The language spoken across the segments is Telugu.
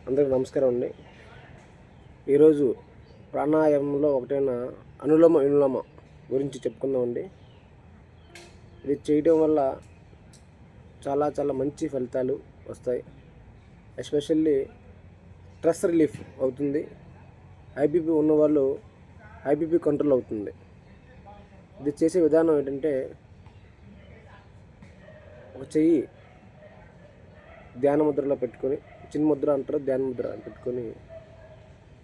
అందరికీ నమస్కారం అండి. ఈరోజు ప్రాణాయామంలో ఒకటైన అనులోమ విలోమ గురించి చెప్పుకుందామండి. ఇది చేయడం వల్ల చాలా చాలా మంచి ఫలితాలు వస్తాయి. ఎస్పెషల్లీ స్ట్రెస్ రిలీఫ్ అవుతుంది. ఐబీపీ ఉన్నవాళ్ళు ఐబీపీ కంట్రోల్ అవుతుంది. ఇది చేసే విధానం ఏంటంటే, ఒక చెయ్యి ధ్యాన ముద్రలో పెట్టుకొని, చిన్న ముద్ర అంటారు, ధ్యాన ముద్ర పెట్టుకొని,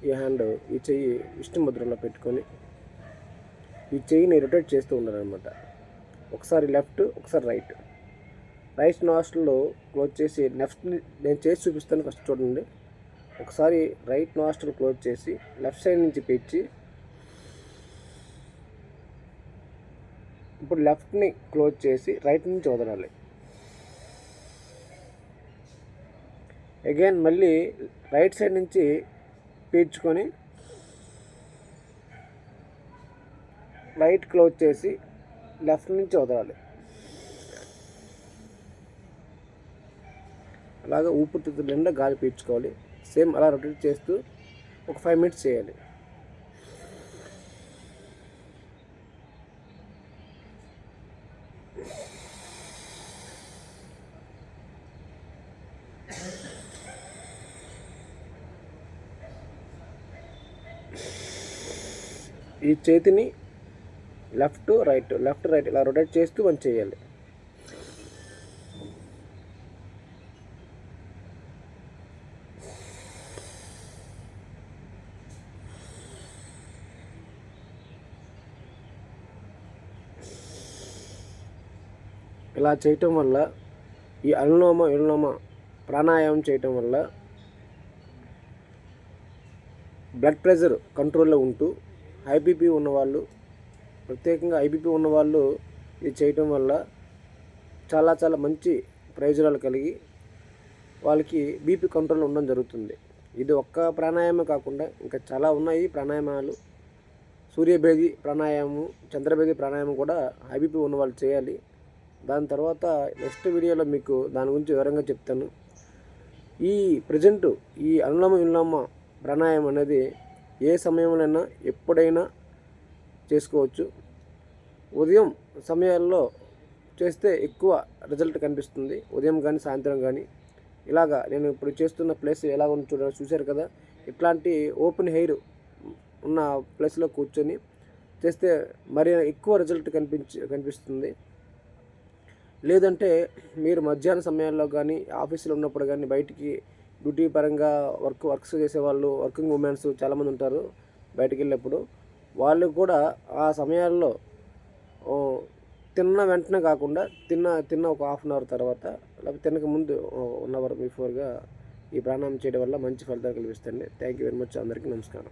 ఈ హ్యాండ్ ఈ చెయ్యి విష్ణు ముద్రలో పెట్టుకొని ఈ చెయ్యిని రొటేట్ చేస్తూ ఉండాలన్నమాట. ఒకసారి లెఫ్ట్, ఒకసారి రైట్ నాస్ట్రిల్ క్లోజ్ చేసి, నేను చేసి చూపిస్తాను, ఫస్ట్ చూడండి. ఒకసారి రైట్ నాస్ట్రిల్ క్లోజ్ చేసి లెఫ్ట్ సైడ్ నుంచి పెంచి, ఇప్పుడు లెఫ్ట్ని క్లోజ్ చేసి రైట్ నుంచి వదలాలి. అగైన్ మళ్ళీ రైట్ సైడ్ నుంచి పీల్చుకొని రైట్ క్లోజ్ చేసి లెఫ్ట్ నుంచి వదలాలి. అలాగా ఊపిరితిత్తుల నిండా గాలి పీల్చుకోవాలి. సేమ్ అలా రొటేట్ చేస్తూ ఒక 5 minutes చేయాలి. ఈ చేతిని లెఫ్ట్ రైట్ ఇలా రొటేట్ చేస్తూ మనం చేయాలి. ఇలా చేయటం వల్ల, ఈ అనులోమ విలోమ ప్రాణాయామం చేయటం వల్ల బ్లడ్ ప్రెషర్ కంట్రోల్లో ఉంటూ, ఐబీపీ ఉన్నవాళ్ళు, ప్రత్యేకంగా ఐబీపీ ఉన్నవాళ్ళు ఇది చేయటం వల్ల చాలా చాలా మంచి ప్రయోజనాలు కలిగి వాళ్ళకి బీపీ కంట్రోల్లో ఉండడం జరుగుతుంది. ఇది ఒక్క ప్రాణాయామం కాకుండా ఇంకా చాలా ఉన్నాయి ప్రాణాయామాలు. సూర్యభేది ప్రాణాయామం, చంద్రభేది ప్రాణాయామం కూడా ఐబీపీ ఉన్నవాళ్ళు చేయాలి. దాని తర్వాత నెక్స్ట్ వీడియోలో మీకు దాని గురించి వివరంగా చెప్తాను. ఈ ప్రజెంటు ఈ అనులోమ విలోమ ప్రాణాయామం అనేది ఏ సమయంలోనైనా ఎప్పుడైనా చేసుకోవచ్చు. ఉదయం సమయాల్లో చేస్తే ఎక్కువ రిజల్ట్ కనిపిస్తుంది. ఉదయం కానీ సాయంత్రం కానీ. ఇలాగా నేను ఇప్పుడు చేస్తున్న ప్లేస్ ఎలా ఉందో చూశారు కదా. ఇట్లాంటి ఓపెన్ ఎయిర్ ఉన్న ప్లేస్లో కూర్చొని చేస్తే మరి ఎక్కువ రిజల్ట్ కనిపిస్తుంది. లేదంటే మీరు మధ్యాహ్న సమయాల్లో కానీ, ఆఫీసులో ఉన్నప్పుడు కానీ, బయటికి డ్యూటీ పరంగా వర్క్స్ చేసేవాళ్ళు, వర్కింగ్ ఉమెన్స్ చాలామంది ఉంటారు. బయటికి వెళ్ళినప్పుడు వాళ్ళు కూడా ఆ సమయాల్లో తిన్న వెంటనే కాకుండా తిన్న ఒక 1/2 hour తర్వాత, లేకపోతే తినక ముందు 1 hour బిఫోర్గా ఈ ప్రాణాయామం చేయడం వల్ల మంచి ఫలితాలు కనిపిస్తాయండి. Thank you very much. అందరికీ నమస్కారం.